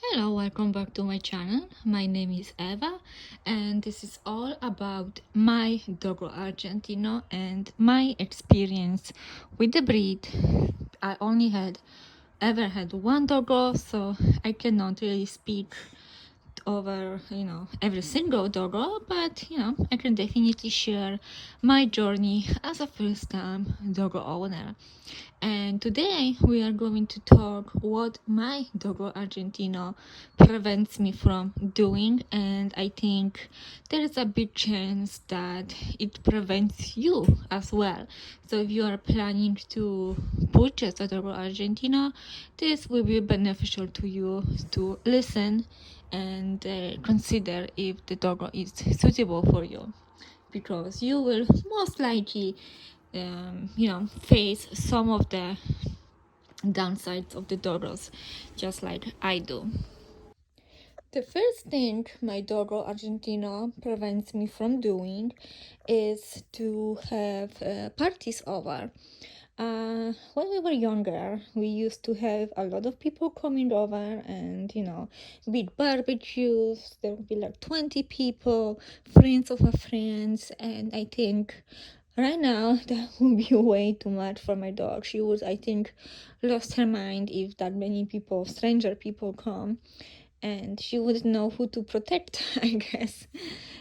Hello, welcome back to my channel. My name is Eva, and this is all about my Dogo Argentino and my experience with the breed. I only ever had one doggo, so I cannot really speak over every single doggo, but I can definitely share my journey as a first time doggo owner. And today we are going to talk what my Dogo Argentino prevents me from doing, and I think there is a big chance that it prevents you as well. So if you are planning to purchase a Dogo Argentino, this will be beneficial to you to listen and consider if the doggo is suitable for you, because you will most likely face some of the downsides of the doggos, just like I do. The first thing my Dogo Argentino prevents me from doing is to have parties over. When we were younger, we used to have a lot of people coming over and, big barbecues. There would be like 20 people, friends of our friends. And I think right now that would be way too much for my dog. She would, I think, lost her mind if that many people, stranger people come, and she wouldn't know who to protect. I guess.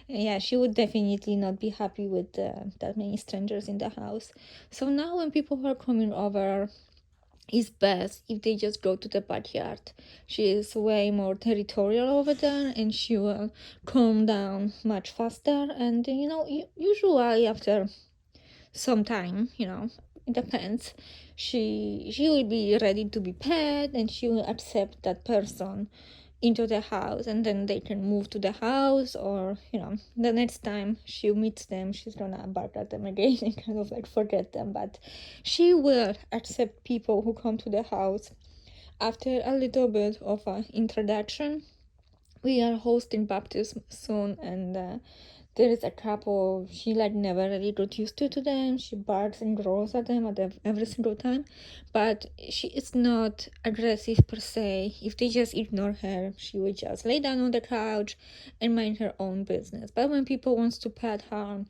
Yeah, she would definitely not be happy with that many strangers in the house. So now when people are coming over, it's best if they just go to the backyard. She is way more territorial over there, and she will calm down much faster. And usually after some time, it depends, she will be ready to be pet, and she will accept that person into the house, and then they can move to the house, or the next time she meets them, she's gonna bark at them again and kind of like forget them. But she will accept people who come to the house after a little bit of an introduction. We are hosting baptism soon, and there is a couple, she like never really got used to them. She barks and growls at them every single time, but she is not aggressive per se. If they just ignore her, she will just lay down on the couch and mind her own business. But when people wants to pet her,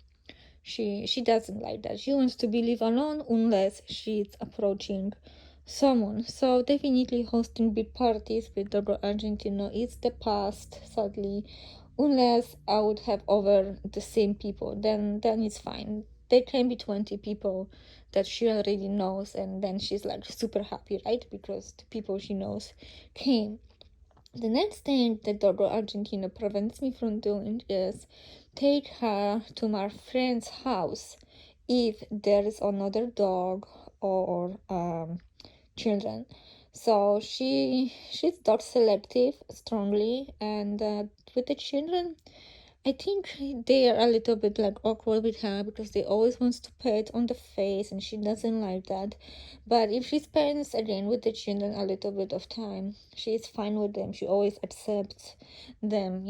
she doesn't like that. She wants to be left alone unless she's approaching someone. So definitely hosting big parties with Dogo Argentino is the past, sadly. Unless I would have over the same people, then it's fine. There can be 20 people that she already knows, and then she's like super happy, right? Because the people she knows came. The next thing that Dogo Argentino prevents me from doing is take her to my friend's house if there is another dog or children. So she's dog selective strongly, and with the children, I think they are a little bit like awkward with her because they always wants to pet on the face, and she doesn't like that. But if she spends again with the children a little bit of time, she is fine with them. She always accepts them,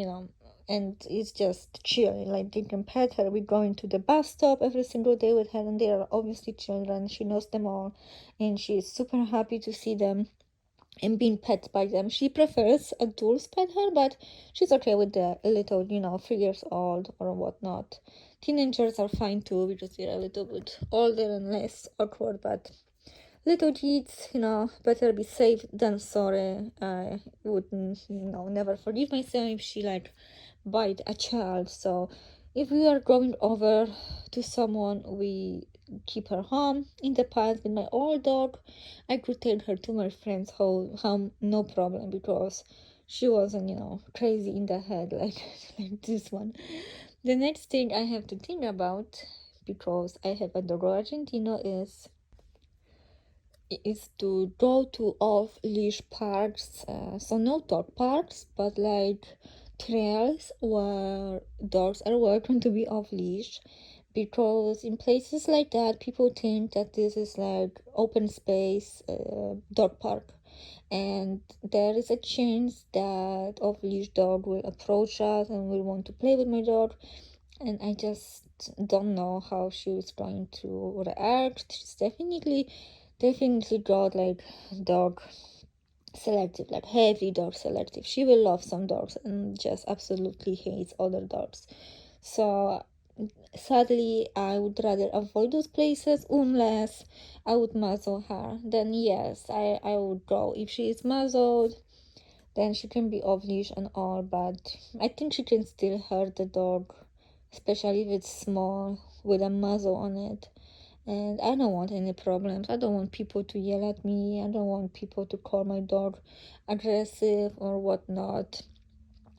and it's just chill. Like they can pet her. We go into the bus stop every single day with her, and they are obviously children. She knows them all, and she is super happy to see them and being pet by them. She prefers adults pet her, but she's okay with the little, 3 years old or whatnot. Teenagers are fine too because they're a little bit older and less awkward, but little kids, better be safe than sorry. I wouldn't, never forgive myself if she like bite a child. So if we are going over to someone, we keep her home. In the past with my old dog, I could take her to my friend's home, no problem, because she wasn't, crazy in the head like like this one. The next thing I have to think about, because I have a Dogo Argentino, is to go to off-leash parks, so no dog parks, but like trails where dogs are welcome to be off-leash, because in places like that, people think that this is like open space, dog park, and there is a chance that off-leash dog will approach us and will want to play with my dog, and I just don't know how she was going to react. She's definitely got like dog selective, like heavy dog selective. She will love some dogs and just absolutely hates other dogs. So sadly, I would rather avoid those places unless I would muzzle her. Then yes, I would go. If she is muzzled, then she can be off leash and all, but I think she can still hurt the dog, especially if it's small with a muzzle on it. And I don't want any problems. I don't want people to yell at me. I don't want people to call my dog aggressive or whatnot.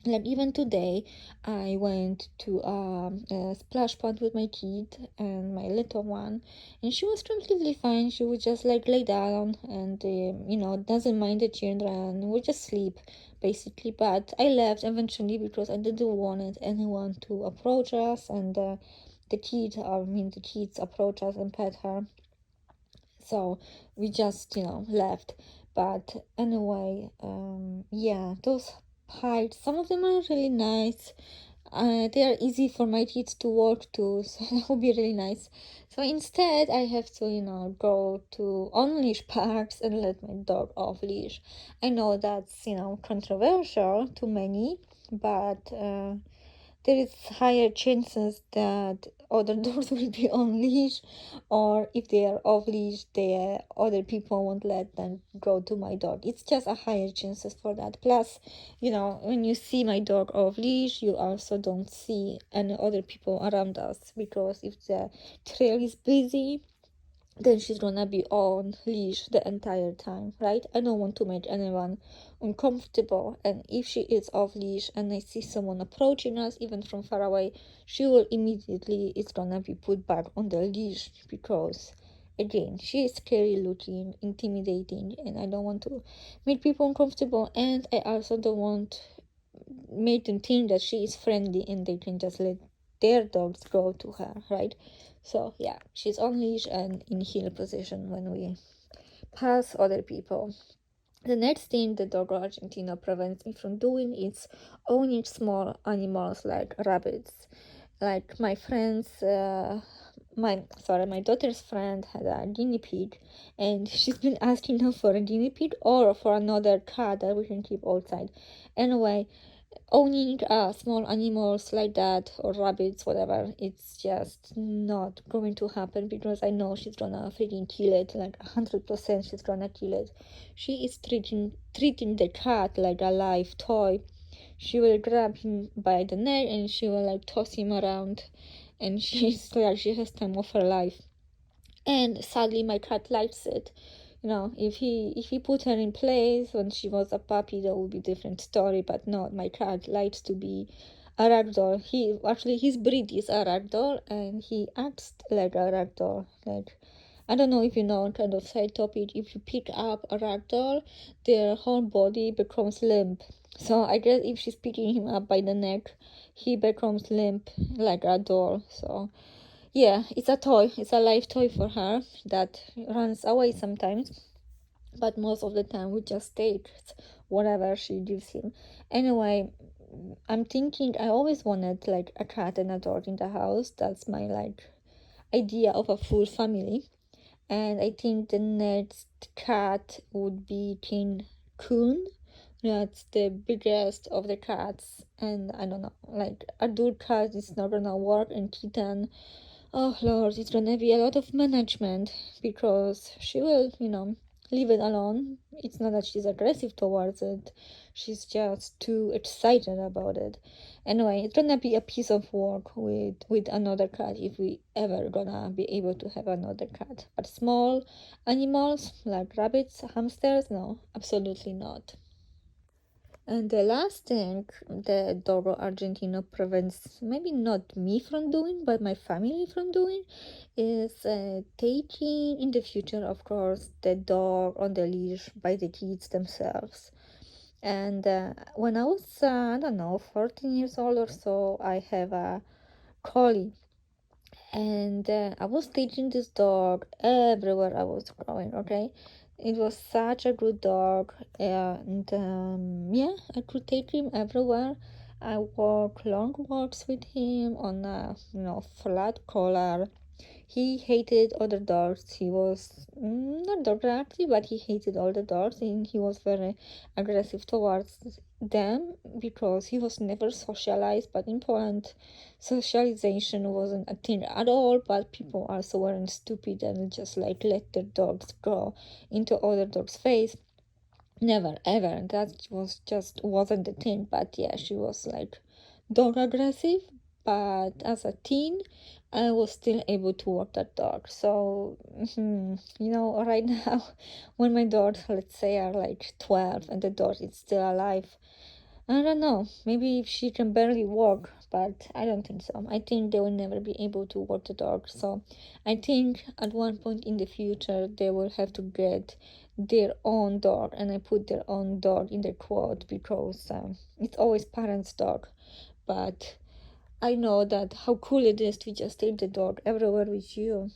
Like even today, I went to a splash pad with my kid and my little one, and she was completely fine. She would just like lay down and doesn't mind the children. We just sleep basically. But I left eventually because I didn't want anyone to approach us, and the kids approach us and pet her. So we just left. But anyway, yeah, those heights, some of them are really nice. They are easy for my kids to walk to, so that would be really nice. So instead I have to go to on leash parks and let my dog off leash. I know that's controversial to many, but there is higher chances that other dogs will be on leash, or if they are off leash, other people won't let them go to my dog. It's just a higher chances for that. Plus, when you see my dog off leash, you also don't see any other people around us, because if the trail is busy, then she's gonna be on leash the entire time, right? I don't want to make anyone uncomfortable, and if she is off leash and I see someone approaching us even from far away, she will immediately it's gonna be put back on the leash, because again, she is scary looking, intimidating, and I don't want to make people uncomfortable, and I also don't want make them think that she is friendly and they can just let their dogs go to her, right? So yeah, she's on leash and in heel position when we pass other people. The next thing the Dogo Argentino prevents me from doing is owning small animals like rabbits. Like my daughter's friend had a guinea pig, and she's been asking her for a guinea pig or for another cat that we can keep outside. Anyway, owning small animals like that or rabbits, whatever, it's just not going to happen, because I know she's gonna freaking kill it, like 100% she's gonna kill it. She is treating the cat like a live toy. She will grab him by the neck and she will like toss him around, and she's like she has time of her life. And sadly my cat likes it. If he put her in place when she was a puppy, that would be different story, but no, my cat likes to be a ragdoll. His breed is a ragdoll, and he acts like a ragdoll. Like, I don't know if you know, kind of side topic, if you pick up a ragdoll, their whole body becomes limp. So I guess if she's picking him up by the neck, he becomes limp like a doll. So yeah, it's a toy. It's a live toy for her that runs away sometimes, but most of the time we just take whatever she gives him. Anyway, I'm thinking I always wanted like a cat and a dog in the house. That's my like idea of a full family. And I think the next cat would be King Coon. That's the biggest of the cats, and I don't know, like adult cat is not gonna work, and kitten, oh Lord, it's gonna be a lot of management, because she will, leave it alone. It's not that she's aggressive towards it, she's just too excited about it. Anyway, it's gonna be a piece of work with another cat if we ever gonna be able to have another cat. But small animals like rabbits, hamsters, no, absolutely not. And the last thing the Dogo Argentino prevents, maybe not me from doing, but my family from doing, is taking in the future, of course, the dog on the leash by the kids themselves. And when I was, I don't know, 14 years old or so, I have a collie, and I was taking this dog everywhere I was going. Okay, it was such a good dog, and yeah, I could take him everywhere. I walk long walks with him on a flat collar. He hated other dogs. He was not dog actually, but he hated all the dogs, and he was very aggressive towards them because he was never socialized. But in Poland, socialization wasn't a thing at all. But people also weren't stupid and just like let their dogs go into other dogs' face. Never ever. That was just wasn't the thing. But yeah, she was like dog aggressive. But as a teen, I was still able to walk that dog. So, right now, when my dogs, let's say, are like 12 and the dog is still alive, I don't know. Maybe if she can barely walk, but I don't think so. I think they will never be able to walk the dog. So I think at one point in the future they will have to get their own dog, and I put their own dog in the quote because it's always parents' dog. But I know that how cool it is to just take the dog everywhere with you.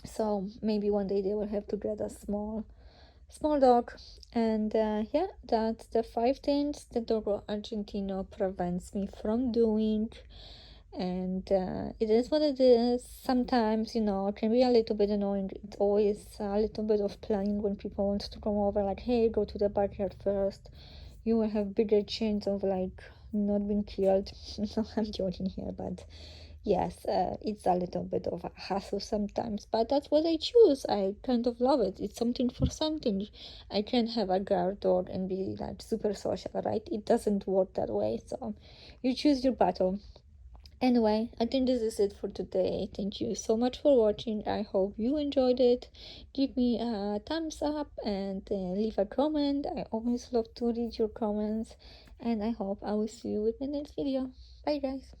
So maybe one day they will have to get a small dog. And yeah, that's the 5 things that Dogo Argentino prevents me from doing. And it is what it is. Sometimes, it can be a little bit annoying. It's always a little bit of planning when people want to come over, like, hey, go to the backyard first. You will have bigger chance of like not being killed. No, I'm joking here, but yes, it's a little bit of a hassle sometimes, but that's what I choose. I kind of love it. It's something for something. I can't have a guard dog and be like super social, right? It doesn't work that way. So you choose your battle. Anyway, I think this is it for today. Thank you so much for watching. I hope you enjoyed it. Give me a thumbs up and leave a comment. I always love to read your comments, and I hope I will see you with my next video. Bye, guys.